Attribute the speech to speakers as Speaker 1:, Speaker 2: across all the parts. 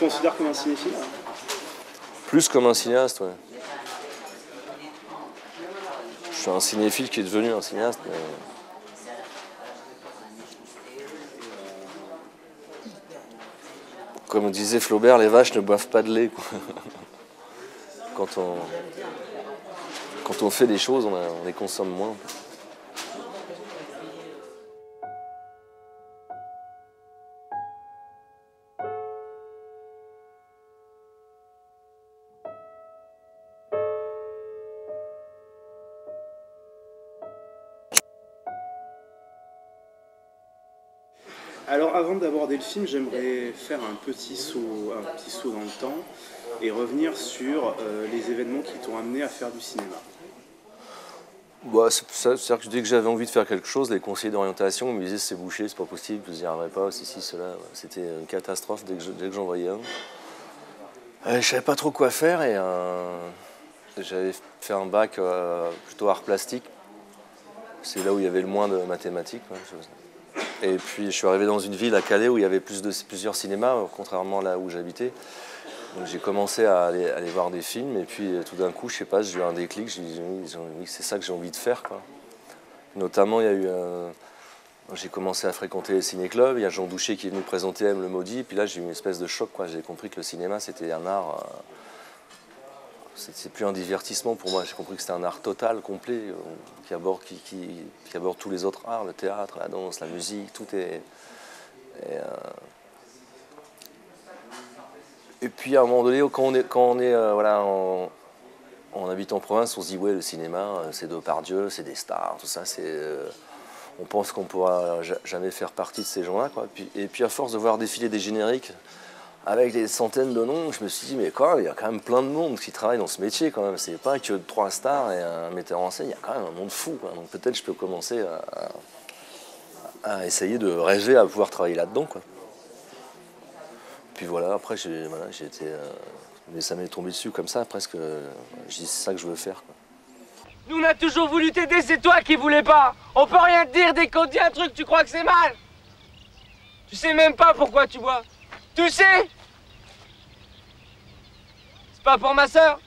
Speaker 1: considères comme un cinéphile?
Speaker 2: Plus comme un cinéaste, ouais. Je suis un cinéphile qui est devenu un cinéaste, mais... Comme disait Flaubert, les vaches ne boivent pas de lait, quoi. Quand on fait des choses, on les consomme moins.
Speaker 1: Alors avant d'aborder le film, j'aimerais faire un petit saut dans le temps et revenir sur les événements qui t'ont amené à faire du cinéma.
Speaker 2: Bah, c'est-à-dire que dès que j'avais envie de faire quelque chose, les conseillers d'orientation me disaient c'est bouché, c'est pas possible, vous n'y arriverez pas, ceci, cela. C'était une catastrophe dès que j'en voyais un. Je savais pas trop quoi faire et j'avais fait un bac plutôt art plastique. C'est là où il y avait le moins de mathématiques. Ouais, et puis je suis arrivé dans une ville à Calais où il y avait plusieurs cinémas, contrairement à là où j'habitais. Donc j'ai commencé à aller voir des films et puis tout d'un coup, je sais pas, j'ai eu un déclic, j'ai dit c'est ça que j'ai envie de faire, quoi. Notamment, il y a eu j'ai commencé à fréquenter les ciné-clubs, il y a Jean Douché qui est venu présenter M le Maudit, et puis là j'ai eu une espèce de choc, quoi. J'ai compris que le cinéma c'était un art, c'est plus un divertissement pour moi, j'ai compris que c'était un art total, complet, qui aborde tous les autres arts, le théâtre, la danse, la musique, tout est... Et puis à un moment donné, quand on est voilà, on habite en province, on se dit ouais, le cinéma, c'est Depardieu, c'est des stars, tout ça, on pense qu'on pourra jamais faire partie de ces gens-là, quoi. Et puis à force de voir défiler des génériques avec des centaines de noms, je me suis dit mais quoi, il y a quand même plein de monde qui travaille dans ce métier quand même. C'est pas que 3 stars et un metteur en scène, il y a quand même un monde fou, quoi. Donc peut-être je peux commencer à essayer de rêver à pouvoir travailler là-dedans, quoi. Puis voilà, après j'ai été... mais ça m'est tombé dessus comme ça, presque. Je dis c'est ça que je veux faire, quoi.
Speaker 3: Nous on a toujours voulu t'aider, c'est toi qui voulais pas. On peut rien te dire, dès qu'on dit un truc, tu crois que c'est mal. Tu sais même pas pourquoi tu bois. Tu sais? C'est pas pour ma sœur.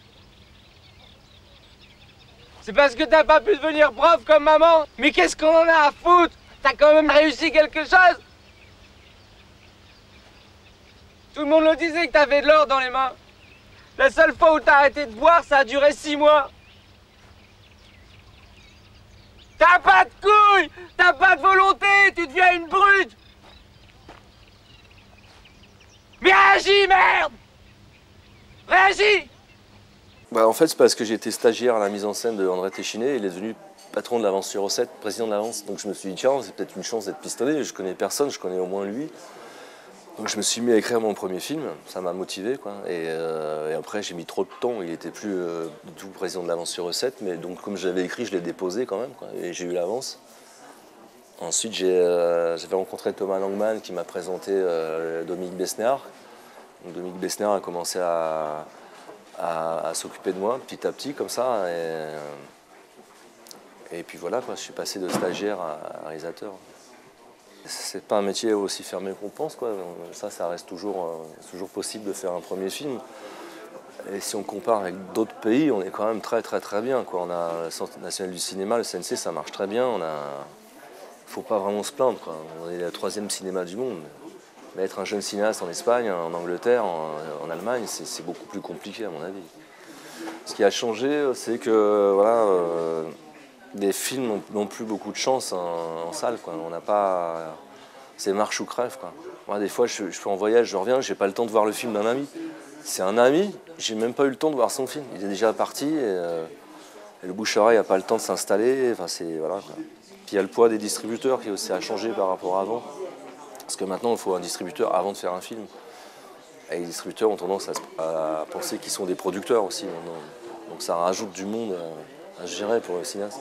Speaker 3: C'est parce que t'as pas pu devenir prof comme maman. Mais qu'est-ce qu'on en a à foutre? T'as quand même réussi quelque chose. Tout le monde le disait que t'avais de l'or dans les mains. La seule fois où t'as arrêté de boire, ça a duré 6 mois. T'as pas de couilles, t'as pas de volonté, tu deviens une brute. Mais réagis, merde! Réagis!
Speaker 2: Bah, en fait, c'est parce que j'ai été stagiaire à la mise en scène de André Téchiné, il est devenu patron de l'Avance sur Recette, président de l'Avance. Donc je me suis dit, tiens, c'est peut-être une chance d'être pistonné, je connais personne, je connais au moins lui. Donc je me suis mis à écrire mon premier film, ça m'a motivé, quoi. Et après j'ai mis trop de temps, il était plus du tout président de l'Avance sur Recette, mais donc comme je l'avais écrit, je l'ai déposé quand même, quoi, et j'ai eu l'avance. Ensuite j'avais rencontré Thomas Langman qui m'a présenté Dominique Besnéard. Donc Dominique Besnéard a commencé à s'occuper de moi petit à petit comme ça, et puis voilà, quoi, je suis passé de stagiaire à réalisateur. C'est pas un métier aussi fermé qu'on pense, quoi. Ça reste toujours possible de faire un premier film. Et si on compare avec d'autres pays, on est quand même très bien, quoi. On a le Centre national du cinéma, le CNC, ça marche très bien. Faut pas vraiment se plaindre, quoi. On est le 3e cinéma du monde. Mais être un jeune cinéaste en Espagne, en Angleterre, en Allemagne, c'est beaucoup plus compliqué à mon avis. Ce qui a changé, c'est que voilà, les films n'ont plus beaucoup de chance en salle, quoi. On n'a pas... C'est marche ou crève, quoi. Moi, des fois, je suis en voyage, je reviens, j'ai pas le temps de voir le film d'un ami. C'est un ami, j'ai même pas eu le temps de voir son film. Il est déjà parti et le bouche-oreille n'a pas le temps de s'installer. Enfin, voilà, quoi. Puis il y a le poids des distributeurs qui aussi a changé par rapport à avant. Parce que maintenant, il faut un distributeur avant de faire un film. Et les distributeurs ont tendance à penser qu'ils sont des producteurs aussi. Donc ça rajoute du monde à gérer pour le cinéaste.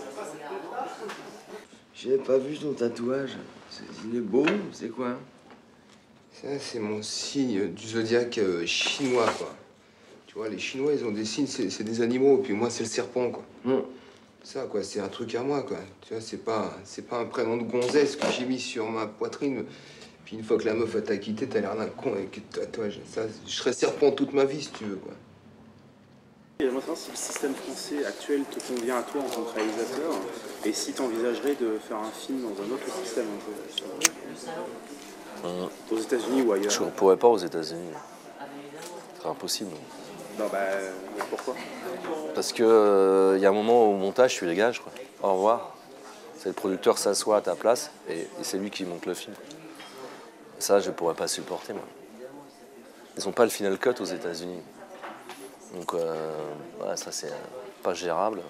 Speaker 4: J'avais pas vu ton tatouage. Il est beau, c'est quoi?
Speaker 5: Ça, c'est mon signe du zodiaque chinois, quoi. Tu vois, les Chinois, ils ont des signes, c'est des animaux, puis moi, c'est le serpent, quoi. Ça, quoi, c'est un truc à moi, quoi. Tu vois, c'est pas un prénom de gonzesse que j'ai mis sur ma poitrine. Puis Puis une fois que la meuf t'a quitté, t'as l'air d'un con et que toi, je serais serpent toute ma vie si tu veux, quoi.
Speaker 1: J'aimerais savoir si le système français actuel te convient à toi en tant que réalisateur et si tu envisagerais de faire un film dans un autre système un peu. Aux États-Unis ou ailleurs.
Speaker 2: Je ne pourrais pas aux États-Unis. C'est impossible.
Speaker 1: Non, bah, pourquoi?
Speaker 2: Parce que y a un moment au montage, je suis les gars, je crois. Au revoir. C'est le producteur s'assoit à ta place et c'est lui qui monte le film. Ça, je pourrais pas supporter, moi. Ils n'ont pas le final cut aux États-Unis. Donc, ouais, ça, c'est pas gérable.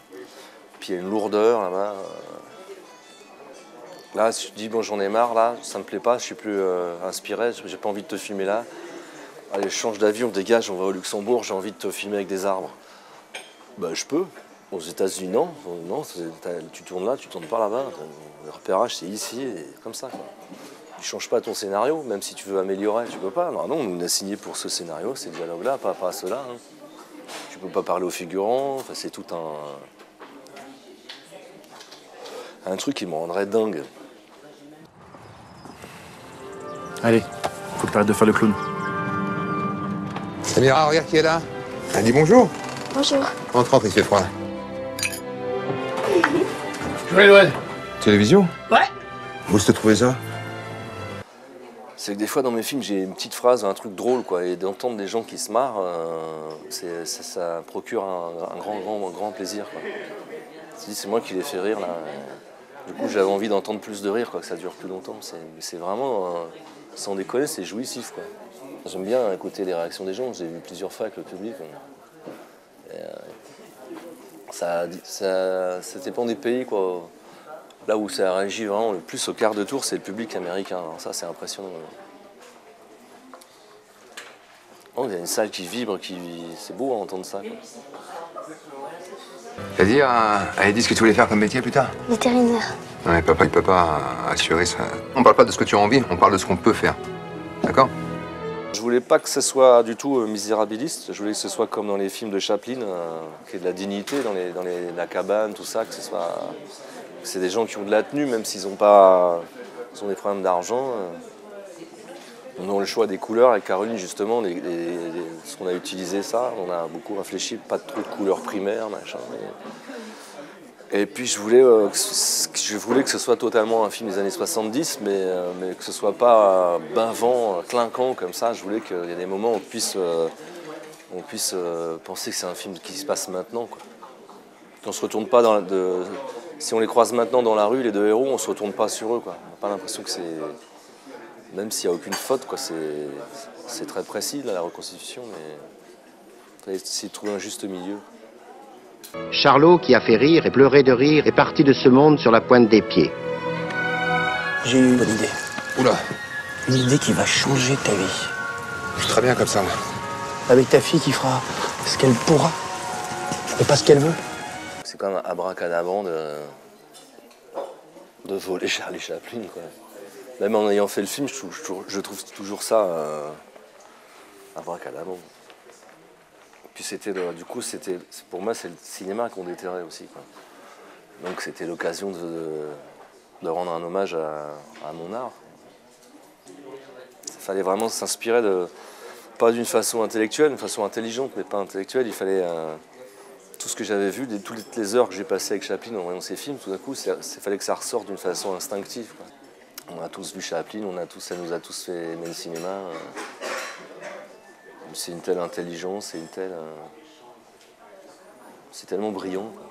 Speaker 2: Puis il y a une lourdeur là-bas. Là, si je dis, bon, j'en ai marre, là, ça me plaît pas, je suis plus inspiré, j'ai pas envie de te filmer là. Allez, je change d'avion, dégage, on va au Luxembourg, j'ai envie de te filmer avec des arbres. Bah, je peux. Aux États-Unis, non. Non, tu tournes là, tu tournes pas là-bas. Le repérage, c'est ici, et comme ça, quoi. Tu changes pas ton scénario, même si tu veux améliorer, tu peux pas. Non, on a signé pour ce scénario, ces dialogues-là, pas ceux-là. Hein. Tu peux pas parler aux figurants, enfin, c'est tout un truc qui me rendrait dingue.
Speaker 6: Allez, faut que t'arrêtes de faire le clown.
Speaker 5: Samira, regarde qui est là. Elle dit bonjour.
Speaker 7: Bonjour.
Speaker 5: Rentre, il fait froid.
Speaker 3: Joyeux Noël.
Speaker 5: Télévision?
Speaker 3: Ouais.
Speaker 5: Où est-ce que tu trouvais ça?
Speaker 2: C'est que des fois dans mes films j'ai une petite phrase, un truc drôle, quoi, et d'entendre des gens qui se marrent, ça procure un grand plaisir, quoi. C'est moi qui les fais rire là. Du coup j'avais envie d'entendre plus de rire, quoi, que ça dure plus longtemps. C'est vraiment, sans déconner, c'est jouissif, quoi. J'aime bien écouter les réactions des gens, j'ai vu plusieurs fois avec le public. Ça dépend des pays, quoi. Là où ça réagit vraiment le plus au quart de tour, c'est le public américain. Alors ça, c'est impressionnant. Oh, il y a une salle qui vibre, c'est beau à entendre ça, quoi.
Speaker 5: C'est-à-dire, elle a dit ce que tu voulais faire comme métier plus tard?
Speaker 7: Vétérinaire.
Speaker 5: Ouais, papa, il peut pas assurer ça. On parle pas de ce que tu as envie, on parle de ce qu'on peut faire. D'accord?
Speaker 2: Je voulais pas que ce soit du tout misérabiliste. Je voulais que ce soit comme dans les films de Chaplin, qu'il y ait de la dignité dans la cabane, tout ça, que ce soit... C'est des gens qui ont de la tenue, même s'ils ont des problèmes d'argent. On a le choix des couleurs. Avec Caroline, justement, ce qu'on a utilisé ça, on a beaucoup réfléchi, pas trop de couleurs primaires, machin. Et puis je voulais que ce soit totalement un film des années 70, mais que ce soit pas bavant, clinquant comme ça. Je voulais qu'il y ait des moments où on puisse penser que c'est un film qui se passe maintenant, quoi. Qu'on se retourne pas si on les croise maintenant dans la rue, les deux héros, on se retourne pas sur eux, quoi. On n'a pas l'impression que c'est... Même s'il n'y a aucune faute, quoi, c'est très précis, là, la reconstitution, mais il fallait essayer de trouver un juste milieu.
Speaker 8: Charlot, qui a fait rire et pleurer de rire, est parti de ce monde sur la pointe des pieds.
Speaker 9: J'ai eu une bonne idée.
Speaker 5: Oula.
Speaker 9: Une idée qui va changer ta vie.
Speaker 5: Je suis très bien comme ça, moi.
Speaker 9: Avec ta fille qui fera ce qu'elle pourra, et pas ce qu'elle veut.
Speaker 2: C'est quand même abracadabrant de voler Charlie Chaplin, quoi. Même en ayant fait le film, je trouve toujours ça abracadabrant. Puis pour moi, c'est le cinéma qu'on déterrait aussi, quoi. Donc c'était l'occasion de rendre un hommage à mon art. Il fallait vraiment s'inspirer pas d'une façon intellectuelle, d'une façon intelligente, mais pas intellectuelle. Il fallait tout ce que j'avais vu, toutes les heures que j'ai passées avec Chaplin en voyant ces films, tout d'un coup, il fallait que ça ressorte d'une façon instinctive, quoi. On a tous vu Chaplin, ça nous a tous fait aimer le cinéma. C'est une telle intelligence, c'est tellement brillant, quoi.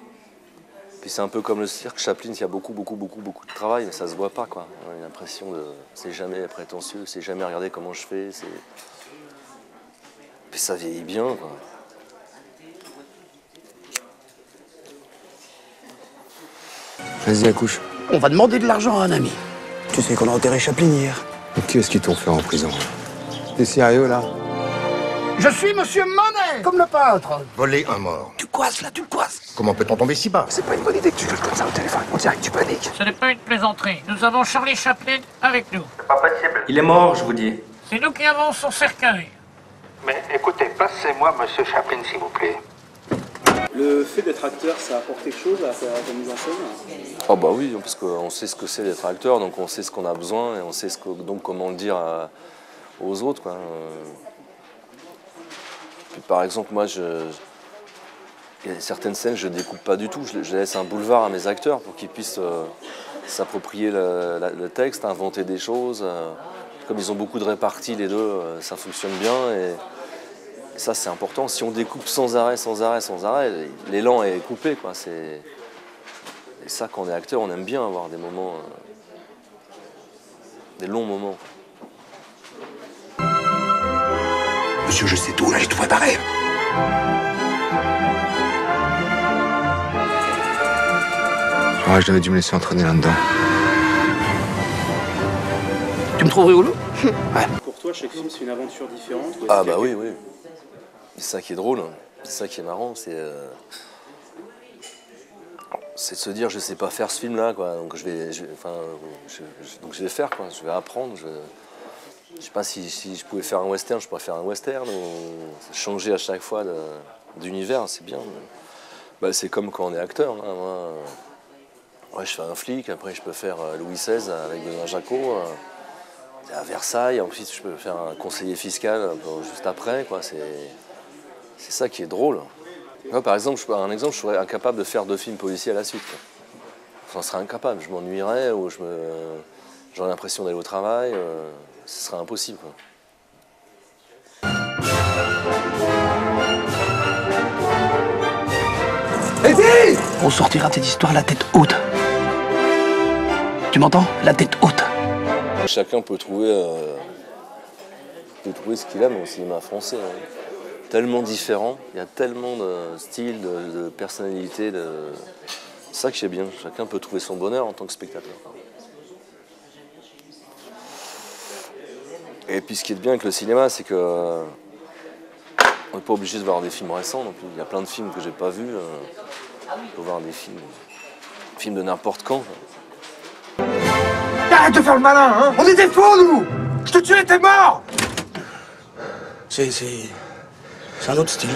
Speaker 2: Puis c'est un peu comme le cirque, Chaplin, il y a beaucoup de travail, mais ça se voit pas, quoi. On a l'impression c'est jamais prétentieux, c'est jamais regarder comment je fais, puis ça vieillit bien, quoi.
Speaker 5: Vas-y, accouche.
Speaker 9: On va demander de l'argent à un ami. Tu sais qu'on a enterré Chaplin hier.
Speaker 5: Et qui est-ce qu'ils t'ont fait en prison? T'es sérieux, là?
Speaker 10: Je suis Monsieur Monet, comme le peintre.
Speaker 11: Voler un mort.
Speaker 9: Tu coises là, tu coises.
Speaker 11: Comment peut-on tomber si bas?
Speaker 9: C'est pas une bonne idée que tu gueules comme ça au téléphone. On dirait que tu paniques.
Speaker 10: Ce n'est pas une plaisanterie. Nous avons Charlie Chaplin avec nous.
Speaker 11: C'est pas possible.
Speaker 12: Il est mort, je vous dis.
Speaker 10: C'est nous qui avons son cercueil.
Speaker 11: Mais écoutez, passez-moi Monsieur Chaplin, s'il vous plaît.
Speaker 1: Le fait d'être acteur, ça apporte quelque chose à ta mise en scène?
Speaker 2: Oh bah oui, parce qu'on sait ce que c'est d'être acteur, donc on sait ce qu'on a besoin et on sait donc comment le dire aux autres, quoi. Puis, par exemple, moi, il y a certaines scènes, je ne découpe pas du tout. Je laisse un boulevard à mes acteurs pour qu'ils puissent s'approprier le texte, inventer des choses. Comme ils ont beaucoup de réparties, les deux, ça fonctionne bien. Et ça, c'est important. Si on découpe sans arrêt, l'élan est coupé, quoi. Et ça, quand on est acteur, on aime bien avoir des moments, des longs moments.
Speaker 11: Monsieur, je sais tout, là, j'ai tout préparé.
Speaker 5: Ouais, j'aurais dû me laisser entraîner là-dedans.
Speaker 9: Tu me trouves rigolo?
Speaker 1: Ouais. Pour toi, chaque film, c'est une aventure différente?
Speaker 2: Ah bah oui. C'est ça qui est drôle, c'est ça qui est marrant, c'est de se dire je sais pas faire ce film-là, quoi. Donc je vais faire, quoi. Je vais apprendre. Je sais pas si je pouvais faire un western, je pourrais faire un western ou changer à chaque fois d'univers, c'est bien. Bah, c'est comme quand on est acteur. Hein. Moi, je fais un flic, après je peux faire Louis XVI avec Benoît Jacquot. À Versailles, ensuite je peux faire un conseiller fiscal juste après, quoi. C'est ça qui est drôle. Moi, par exemple, je serais incapable de faire 2 films policiers à la suite, quoi. J'en serais incapable, je m'ennuierais ou j'aurais l'impression d'aller au travail, ce serait impossible, quoi.
Speaker 9: On sortira de cette histoire la tête haute. Tu m'entends? La tête haute.
Speaker 2: Chacun peut trouver ce qu'il aime au cinéma français. Hein. Tellement différent, il y a tellement de styles, de personnalités. C'est ça que j'aime bien. Chacun peut trouver son bonheur en tant que spectateur. Et puis ce qui est bien avec le cinéma, c'est que on n'est pas obligé de voir des films récents non plus. Il y a plein de films que j'ai pas vus. On peut voir des films de n'importe quand.
Speaker 10: Arrête de faire le malin, hein! On était faux, nous! Je te tuais, t'es mort!
Speaker 9: C'est un autre style.